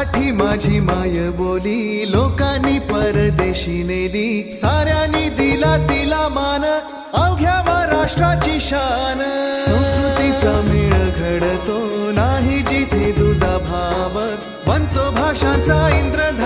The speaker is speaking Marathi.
मराठी माझी माय बोली, लोकांनी परदेशी नेली, साऱ्यांनी दिला तिला मान, अवघ्या महाराष्ट्राची शान. संस्कृतीचा मेळ घडतो नाही जिथे तुझा भाव, बनतो भाषांचा इंद्रधनुष्य.